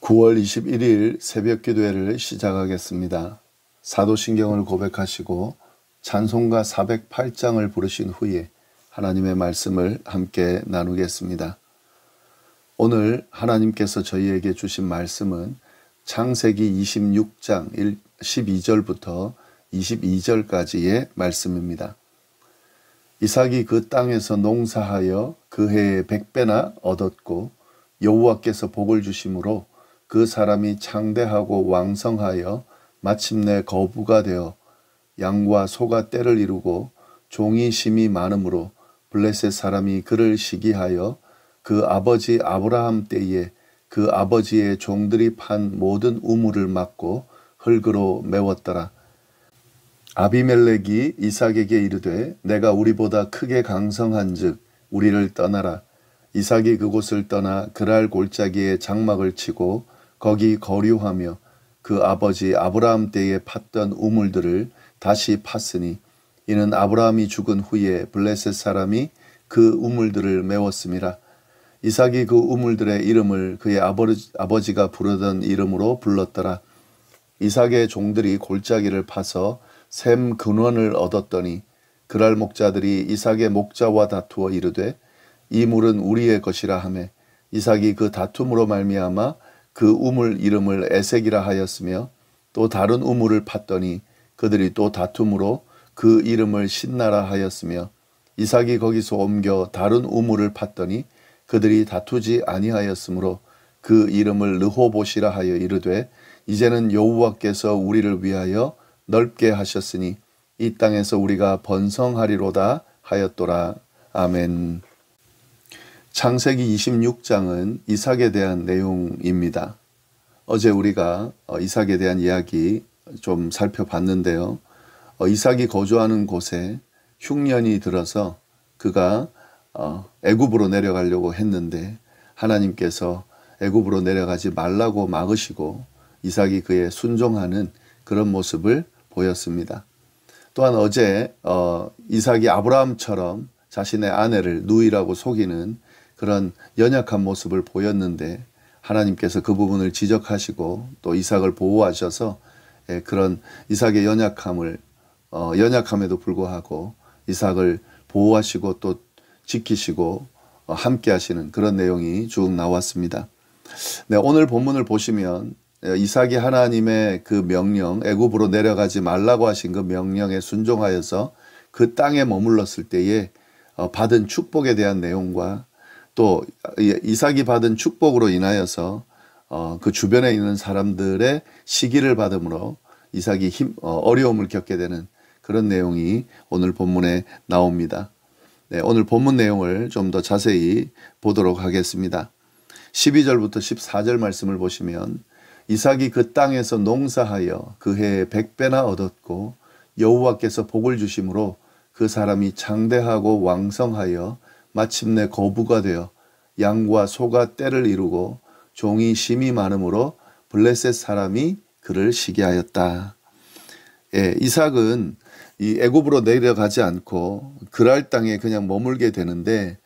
9월 21일 새벽 기도회를 시작하겠습니다. 사도신경을 고백하시고 찬송가 408장을 부르신 후에 하나님의 말씀을 함께 나누겠습니다. 오늘 하나님께서 저희에게 주신 말씀은 창세기 26장 12절부터 22절까지의 말씀입니다. 이삭이 그 땅에서 농사하여 그 해에 100배나 얻었고 여호와께서 복을 주심으로 그 사람이 창대하고 왕성하여 마침내 거부가 되어 양과 소가 떼를 이루고 종이 심이 많으므로 블레셋 사람이 그를 시기하여 그 아버지 아브라함 때에 그 아버지의 종들이 판 모든 우물을 막고 흙으로 메웠더라. 아비멜렉이 이삭에게 이르되 내가 우리보다 크게 강성한즉 우리를 떠나라. 이삭이 그곳을 떠나 그랄 골짜기에 장막을 치고 거기 거류하며 그 아버지 아브라함 때에 팠던 우물들을 다시 팠으니 이는 아브라함이 죽은 후에 블레셋 사람이 그 우물들을 메웠음이라. 이삭이 그 우물들의 이름을 그의 아버지가 부르던 이름으로 불렀더라. 이삭의 종들이 골짜기를 파서 샘 근원을 얻었더니 그랄 목자들이 이삭의 목자와 다투어 이르되 이 물은 우리의 것이라 하매 이삭이 그 다툼으로 말미암아 그 우물 이름을 에색이라 하였으며 또 다른 우물을 팠더니 그들이 또 다툼으로 그 이름을 신나라 하였으며 이삭이 거기서 옮겨 다른 우물을 팠더니 그들이 다투지 아니하였으므로 그 이름을 르호봇이라 하여 이르되 이제는 여호와께서 우리를 위하여 넓게 하셨으니 이 땅에서 우리가 번성하리로다 하였도라. 아멘. 창세기 26장은 이삭에 대한 내용입니다. 어제 우리가 이삭에 대한 이야기 좀 살펴봤는데요. 이삭이 거주하는 곳에 흉년이 들어서 그가 애굽으로 내려가려고 했는데 하나님께서 애굽으로 내려가지 말라고 막으시고 이삭이 그에 순종하는 그런 모습을 보였습니다. 또한 어제 이삭이 아브라함처럼 자신의 아내를 누이라고 속이는 그런 연약한 모습을 보였는데 하나님께서 그 부분을 지적하시고 또 이삭을 보호하셔서 그런 이삭의 연약함에도 불구하고 이삭을 보호하시고 또 지키시고 함께 하시는 그런 내용이 쭉 나왔습니다. 네, 오늘 본문을 보시면 이삭이 하나님의 그 명령, 애굽으로 내려가지 말라고 하신 그 명령에 순종하여서 그 땅에 머물렀을 때에 받은 축복에 대한 내용과 또 이삭이 받은 축복으로 인하여서 그 주변에 있는 사람들의 시기를 받음으로 이삭이 어려움을 겪게 되는 그런 내용이 오늘 본문에 나옵니다. 네, 오늘 본문 내용을 좀 더 자세히 보도록 하겠습니다. 12절부터 14절 말씀을 보시면 이삭이 그 땅에서 농사하여 그 해에 100배나 얻었고 여호와께서 복을 주심으로 그 사람이 창대하고 왕성하여 마침내 거부가 되어 양과 소가 떼를 이루고 종이 심이 많으므로 블레셋 사람이 그를 시기하였다. 예, 이삭은 이 애굽으로 내려가지 않고 그랄 땅에 그냥 머물게 되는데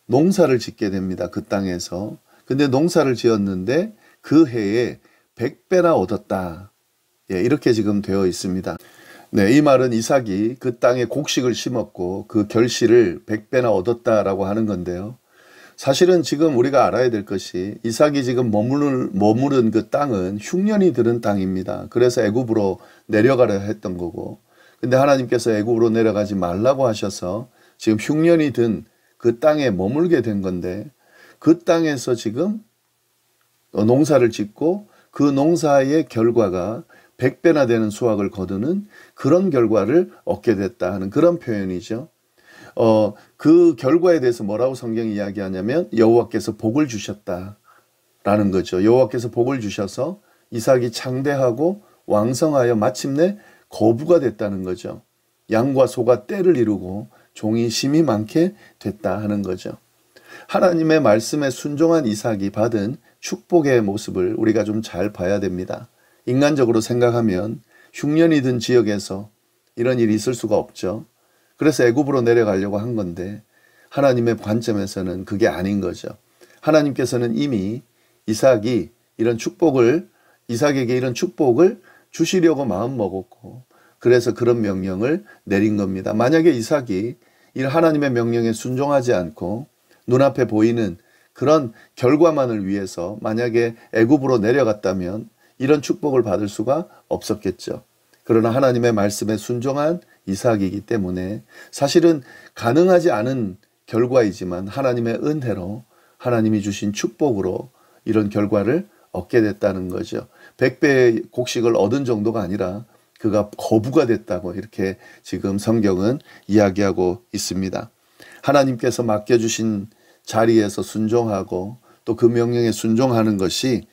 농사를 짓게 됩니다. 그 땅에서. 근데 농사를 지었는데 그 해에 100배나 얻었다. 예, 이렇게 지금 되어 있습니다. 네, 이 말은 이삭이 그 땅에 곡식을 심었고 그 결실을 100배나 얻었다라고 하는 건데요. 사실은 지금 우리가 알아야 될 것이 이삭이 지금 머무른 그 땅은 흉년이 들은 땅입니다. 그래서 애굽으로 내려가려 했던 거고, 근데 하나님께서 애굽으로 내려가지 말라고 하셔서 지금 흉년이 든 그 땅에 머물게 된 건데, 그 땅에서 지금 농사를 짓고 그 농사의 결과가 100배나 되는 수확을 거두는 그런 결과를 얻게 됐다 하는 그런 표현이죠. 그 결과에 대해서 뭐라고 성경이 이야기하냐면 여호와께서 복을 주셨다라는 거죠. 여호와께서 복을 주셔서 이삭이 창대하고 왕성하여 마침내 거부가 됐다는 거죠. 양과 소가 떼를 이루고 종이 심이 많게 됐다 하는 거죠. 하나님의 말씀에 순종한 이삭이 받은 축복의 모습을 우리가 좀 잘 봐야 됩니다. 인간적으로 생각하면 흉년이 든 지역에서 이런 일이 있을 수가 없죠. 그래서 애굽으로 내려가려고 한 건데 하나님의 관점에서는 그게 아닌 거죠. 하나님께서는 이미 이삭이 이런 축복을 이삭에게 이런 축복을 주시려고 마음 먹었고 그래서 그런 명령을 내린 겁니다. 만약에 이삭이 이 하나님의 명령에 순종하지 않고 눈앞에 보이는 그런 결과만을 위해서 만약에 애굽으로 내려갔다면 이런 축복을 받을 수가 없었겠죠. 그러나 하나님의 말씀에 순종한 이삭이기 때문에 사실은 가능하지 않은 결과이지만 하나님의 은혜로 하나님이 주신 축복으로 이런 결과를 얻게 됐다는 거죠. 100배의 곡식을 얻은 정도가 아니라 그가 거부가 됐다고 이렇게 지금 성경은 이야기하고 있습니다. 하나님께서 맡겨주신 자리에서 순종하고 또 그 명령에 순종하는 것이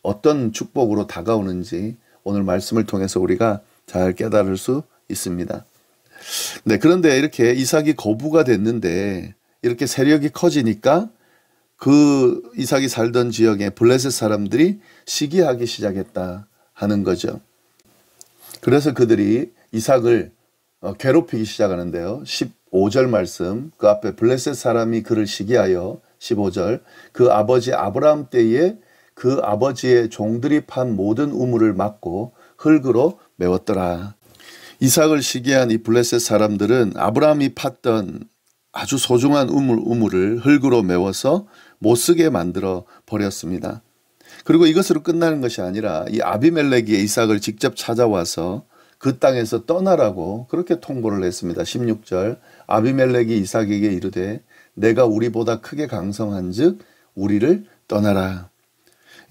어떤 축복으로 다가오는지 오늘 말씀을 통해서 우리가 잘 깨달을 수 있습니다. 네, 그런데 이렇게 이삭이 거부가 됐는데 이렇게 세력이 커지니까 그 이삭이 살던 지역의 블레셋 사람들이 시기하기 시작했다 하는 거죠. 그래서 그들이 이삭을 괴롭히기 시작하는데요. 15절 말씀, 그 앞에 블레셋 사람이 그를 시기하여 15절, 그 아버지 아브라함 때에 그 아버지의 종들이 판 모든 우물을 막고 흙으로 메웠더라. 이삭을 시기한 이 블레셋 사람들은 아브라함이 팠던 아주 소중한 우물을 흙으로 메워서 못쓰게 만들어 버렸습니다. 그리고 이것으로 끝나는 것이 아니라 이 아비멜렉이 이삭을 직접 찾아와서 그 땅에서 떠나라고 그렇게 통보를 했습니다. 16절, 아비멜렉이 이삭에게 이르되 내가 우리보다 크게 강성한즉 우리를 떠나라.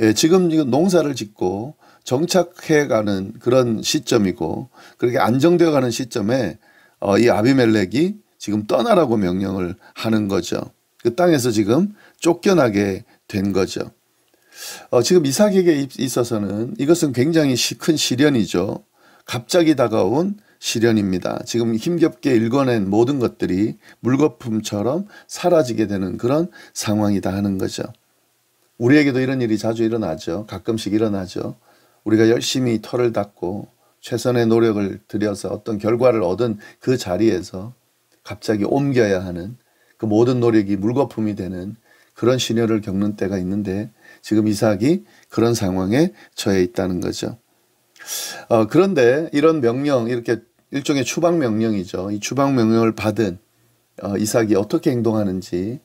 예, 지금 농사를 짓고 정착해가는 그런 시점이고 그렇게 안정되어가는 시점에 이 아비멜렉이 지금 떠나라고 명령을 하는 거죠. 그 땅에서 지금 쫓겨나게 된 거죠. 지금 이삭에게 있어서는 이것은 굉장히 큰 시련이죠. 갑자기 다가온 시련입니다. 지금 힘겹게 일궈낸 모든 것들이 물거품처럼 사라지게 되는 그런 상황이다 하는 거죠. 우리에게도 이런 일이 자주 일어나죠. 가끔씩 일어나죠. 우리가 열심히 털을 닦고 최선의 노력을 들여서 어떤 결과를 얻은 그 자리에서 갑자기 옮겨야 하는 그 모든 노력이 물거품이 되는 그런 시련을 겪는 때가 있는데 지금 이삭이 그런 상황에 처해 있다는 거죠. 그런데 이런 명령, 이렇게 일종의 추방 명령이죠. 이 추방 명령을 받은 이삭이 어떻게 행동하는지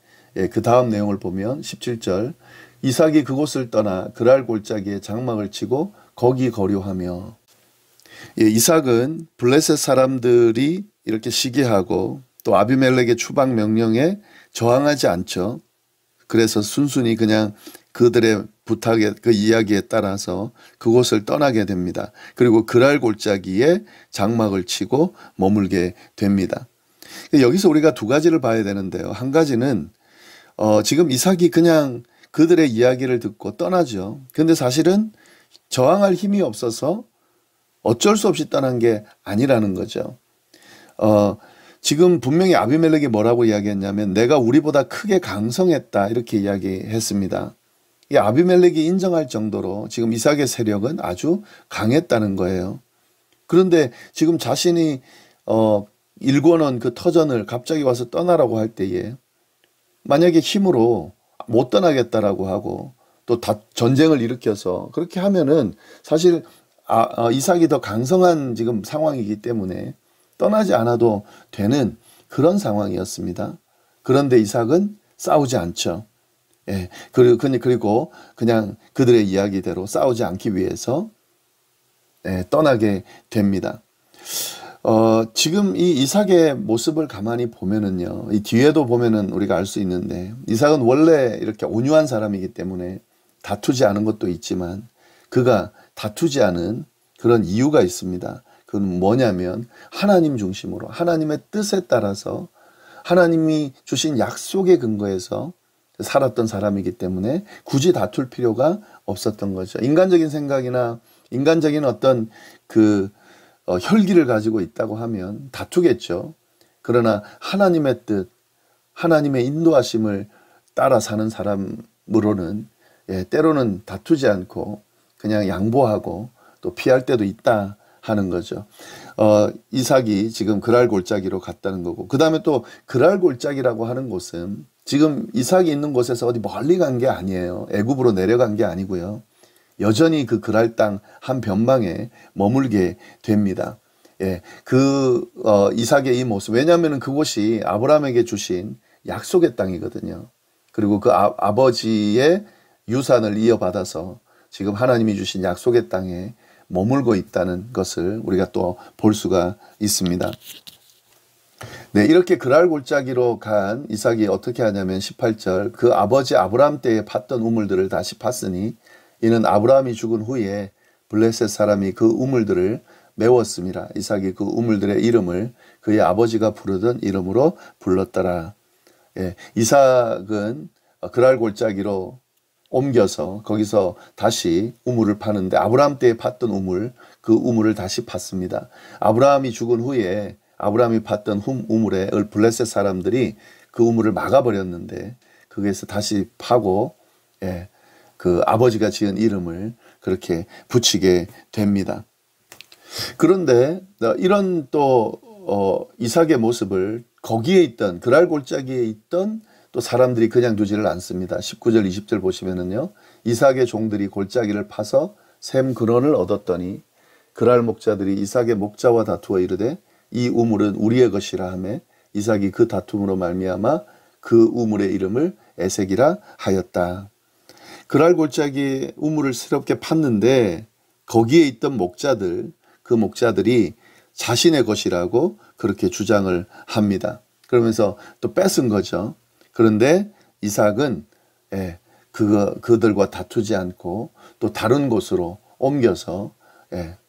그 다음 내용을 보면 17절, 이삭이 그곳을 떠나 그랄 골짜기에 장막을 치고 거기 거류하며. 이삭은 블레셋 사람들이 이렇게 시기하고 또 아비멜렉의 추방 명령에 저항하지 않죠. 그래서 순순히 그냥 그들의 부탁에 그 이야기에 따라서 그곳을 떠나게 됩니다. 그리고 그랄 골짜기에 장막을 치고 머물게 됩니다. 여기서 우리가 두 가지를 봐야 되는데요. 한 가지는 지금 이삭이 그냥 그들의 이야기를 듣고 떠나죠. 그런데 사실은 저항할 힘이 없어서 어쩔 수 없이 떠난 게 아니라는 거죠. 지금 분명히 아비멜렉이 뭐라고 이야기했냐면 내가 우리보다 크게 강성했다 이렇게 이야기했습니다. 이 아비멜렉이 인정할 정도로 지금 이삭의 세력은 아주 강했다는 거예요. 그런데 지금 자신이 일궈놓은 그 터전을 갑자기 와서 떠나라고 할 때에 만약에 힘으로 못 떠나겠다라고 하고 또 전쟁을 일으켜서 그렇게 하면은 사실 이삭이 더 강성한 지금 상황이기 때문에 떠나지 않아도 되는 그런 상황이었습니다. 그런데 이삭은 싸우지 않죠. 예, 그리고 그냥 그들의 이야기대로 싸우지 않기 위해서 떠나게 됩니다. 지금 이 이삭의 모습을 가만히 보면은요, 이 뒤에도 보면은 우리가 알 수 있는데, 이삭은 원래 이렇게 온유한 사람이기 때문에 다투지 않은 것도 있지만, 그가 다투지 않은 그런 이유가 있습니다. 그건 뭐냐면, 하나님 중심으로, 하나님의 뜻에 따라서, 하나님이 주신 약속에 근거해서 살았던 사람이기 때문에 굳이 다툴 필요가 없었던 거죠. 인간적인 생각이나 인간적인 어떤 혈기를 가지고 있다고 하면 다투겠죠. 그러나 하나님의 뜻, 하나님의 인도하심을 따라 사는 사람으로는 때로는 다투지 않고 그냥 양보하고 또 피할 때도 있다 하는 거죠. 이삭이 지금 그랄 골짜기로 갔다는 거고, 그 다음에 또 그랄 골짜기라고 하는 곳은 지금 이삭이 있는 곳에서 어디 멀리 간 게 아니에요. 애굽으로 내려간 게 아니고요. 여전히 그 그랄 땅 한 변방에 머물게 됩니다. 예, 이삭의 이 모습. 왜냐하면 그곳이 아브라함에게 주신 약속의 땅이거든요. 그리고 그 아버지의 유산을 이어받아서 지금 하나님이 주신 약속의 땅에 머물고 있다는 것을 우리가 또 볼 수가 있습니다. 네, 이렇게 그랄 골짜기로 간 이삭이 어떻게 하냐면 18절, 그 아버지 아브라함 때에 팠던 우물들을 다시 팠으니 이는 아브라함이 죽은 후에 블레셋 사람이 그 우물들을 메웠습니다. 이삭이 그 우물들의 이름을 그의 아버지가 부르던 이름으로 불렀더라. 예, 이삭은 그랄 골짜기로 옮겨서 거기서 다시 우물을 파는데 아브라함 때에 팠던 우물, 그 우물을 다시 팠습니다. 아브라함이 죽은 후에 아브라함이 팠던 우물에 블레셋 사람들이 그 우물을 막아버렸는데 거기에서 다시 파고 예, 그 아버지가 지은 이름을 그렇게 붙이게 됩니다. 그런데 이런 또 이삭의 모습을 거기에 있던 그랄 골짜기에 있던 또 사람들이 그냥 두지를 않습니다. 19절 20절 보시면은요. 이삭의 종들이 골짜기를 파서 샘 근원을 얻었더니 그랄 목자들이 이삭의 목자와 다투어 이르되 이 우물은 우리의 것이라 하매 이삭이 그 다툼으로 말미암아 그 우물의 이름을 에색이라 하였다. 그랄 골짜기에 우물을 새롭게 팠는데 거기에 있던 목자들, 그 목자들이 자신의 것이라고 그렇게 주장을 합니다. 그러면서 또 뺏은 거죠. 그런데 이삭은 그들과 다투지 않고 또 다른 곳으로 옮겨서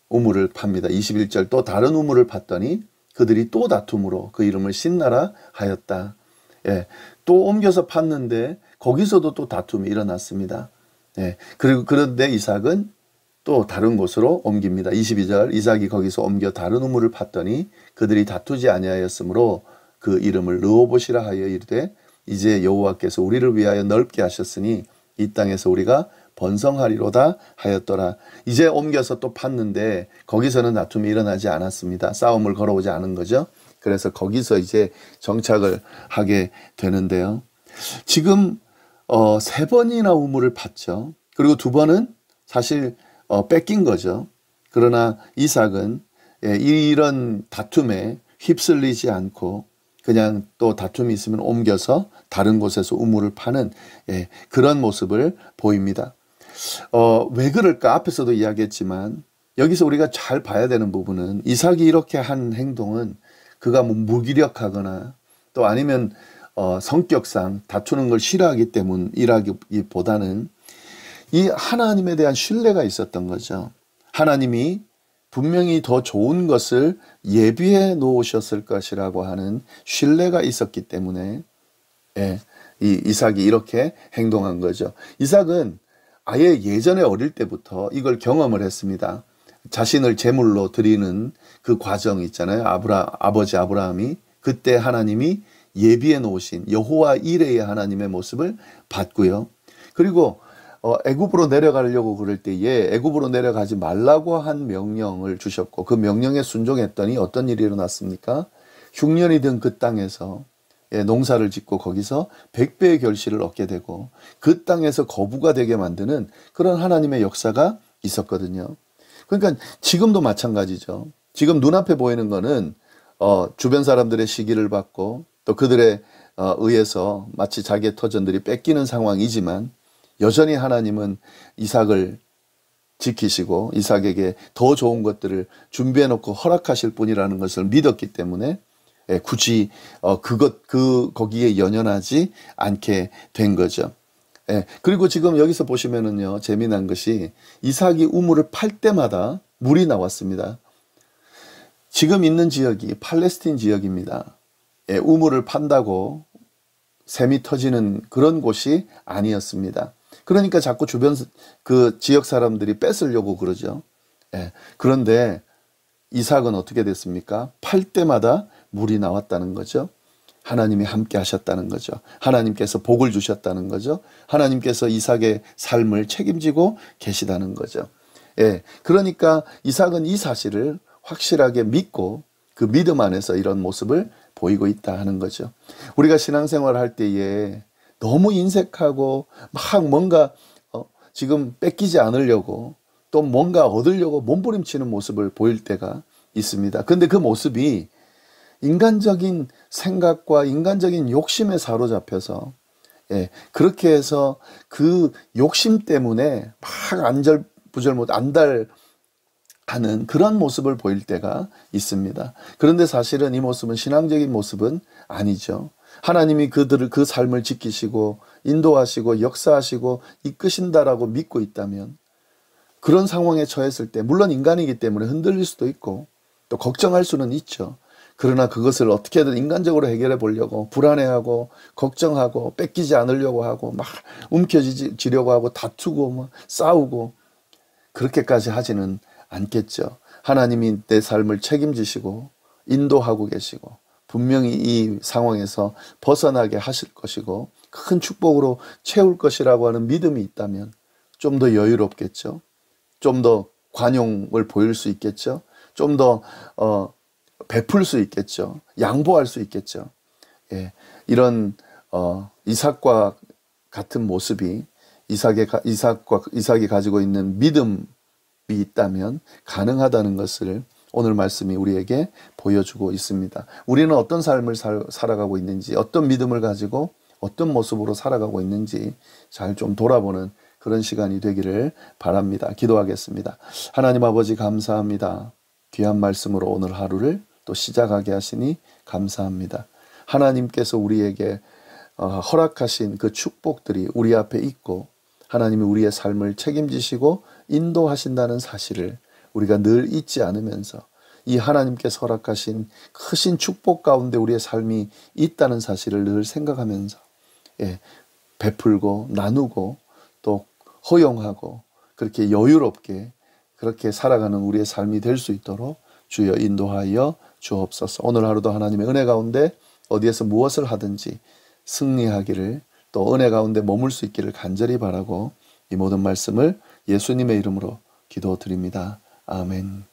우물을 팝니다. 21절 또 다른 우물을 팠더니 그들이 또 다툼으로 그 이름을 신나라 하였다. 또 옮겨서 팠는데 거기서도 또 다툼이 일어났습니다. 그리고 그런데 이삭은 또 다른 곳으로 옮깁니다. 22절 이삭이 거기서 옮겨 다른 우물을 팠더니 그들이 다투지 아니하였으므로 그 이름을 르호봇이라 하여 이르되 이제 여호와께서 우리를 위하여 넓게 하셨으니 이 땅에서 우리가 번성하리로다 하였더라. 이제 옮겨서 또 팠는데 거기서는 다툼이 일어나지 않았습니다. 싸움을 걸어오지 않은 거죠. 그래서 거기서 이제 정착을 하게 되는데요. 지금 3번이나 우물을 팠죠. 그리고 2번은 사실 뺏긴 거죠. 그러나 이삭은 이런 다툼에 휩쓸리지 않고 그냥 또 다툼이 있으면 옮겨서 다른 곳에서 우물을 파는 그런 모습을 보입니다. 왜 그럴까? 앞에서도 이야기했지만 여기서 우리가 잘 봐야 되는 부분은 이삭이 이렇게 한 행동은 그가 뭐 무기력하거나 또 아니면 성격상 다투는 걸 싫어하기 때문이라기보다는 이 하나님에 대한 신뢰가 있었던 거죠. 하나님이 분명히 더 좋은 것을 예비해 놓으셨을 것이라고 하는 신뢰가 있었기 때문에 이 이삭이 이렇게 행동한 거죠. 이삭은 아예 예전에 어릴 때부터 이걸 경험을 했습니다. 자신을 제물로 드리는 그 과정 있잖아요. 아버지 아브라함이 그때 하나님이 예비해 놓으신 여호와 이레의 하나님의 모습을 봤고요. 그리고 애굽으로 내려가려고 그럴 때에 애굽으로 내려가지 말라고 한 명령을 주셨고 그 명령에 순종했더니 어떤 일이 일어났습니까? 흉년이 든 그 땅에서 농사를 짓고 거기서 100배의 결실을 얻게 되고 그 땅에서 거부가 되게 만드는 그런 하나님의 역사가 있었거든요. 그러니까 지금도 마찬가지죠. 지금 눈앞에 보이는 거는 주변 사람들의 시기를 받고 또 그들에 의해서 마치 자기의 터전들이 뺏기는 상황이지만 여전히 하나님은 이삭을 지키시고 이삭에게 더 좋은 것들을 준비해 놓고 허락하실 분이라는 것을 믿었기 때문에 굳이 거기에 연연하지 않게 된 거죠. 그리고 지금 여기서 보시면은요, 재미난 것이 이삭이 우물을 팔 때마다 물이 나왔습니다. 지금 있는 지역이 팔레스틴 지역입니다. 우물을 판다고 샘이 터지는 그런 곳이 아니었습니다. 그러니까 자꾸 주변 그 지역 사람들이 뺏으려고 그러죠. 그런데 이삭은 어떻게 됐습니까? 팔 때마다 물이 나왔다는 거죠. 하나님이 함께 하셨다는 거죠. 하나님께서 복을 주셨다는 거죠. 하나님께서 이삭의 삶을 책임지고 계시다는 거죠. 그러니까 이삭은 이 사실을 확실하게 믿고 그 믿음 안에서 이런 모습을 보이고 있다 하는 거죠. 우리가 신앙생활 할 때에 너무 인색하고 막 뭔가 지금 뺏기지 않으려고 또 뭔가 얻으려고 몸부림치는 모습을 보일 때가 있습니다. 그런데 그 모습이 인간적인 생각과 인간적인 욕심에 사로잡혀서 그렇게 해서 그 욕심 때문에 막 안절부절 못 안달하는 그런 모습을 보일 때가 있습니다. 그런데 사실은 이 모습은 신앙적인 모습은 아니죠. 하나님이 그들을 그 삶을 지키시고 인도하시고 역사하시고 이끄신다라고 믿고 있다면 그런 상황에 처했을 때 물론 인간이기 때문에 흔들릴 수도 있고 또 걱정할 수는 있죠. 그러나 그것을 어떻게든 인간적으로 해결해 보려고 불안해하고 걱정하고 뺏기지 않으려고 하고 막 움켜쥐려고 하고 다투고 막 싸우고 그렇게까지 하지는 않겠죠. 하나님이 내 삶을 책임지시고 인도하고 계시고 분명히 이 상황에서 벗어나게 하실 것이고 큰 축복으로 채울 것이라고 하는 믿음이 있다면 좀 더 여유롭겠죠. 좀 더 관용을 보일 수 있겠죠. 좀 더 베풀 수 있겠죠. 양보할 수 있겠죠. 이런 이삭과 같은 모습이 이삭이 가지고 있는 믿음이 있다면 가능하다는 것을 오늘 말씀이 우리에게 보여주고 있습니다. 우리는 어떤 삶을 살아가고 있는지, 어떤 믿음을 가지고 어떤 모습으로 살아가고 있는지 잘 좀 돌아보는 그런 시간이 되기를 바랍니다. 기도하겠습니다. 하나님 아버지 감사합니다. 귀한 말씀으로 오늘 하루를 또 시작하게 하시니 감사합니다. 하나님께서 우리에게 허락하신 그 축복들이 우리 앞에 있고 하나님이 우리의 삶을 책임지시고 인도하신다는 사실을 우리가 늘 잊지 않으면서 이 하나님께서 허락하신 크신 축복 가운데 우리의 삶이 있다는 사실을 늘 생각하면서 베풀고 나누고 또 허용하고 그렇게 여유롭게 그렇게 살아가는 우리의 삶이 될 수 있도록 주여 인도하여 주옵소서. 오늘 하루도 하나님의 은혜 가운데 어디에서 무엇을 하든지 승리하기를 또 은혜 가운데 머물 수 있기를 간절히 바라고 이 모든 말씀을 예수님의 이름으로 기도드립니다. 아멘.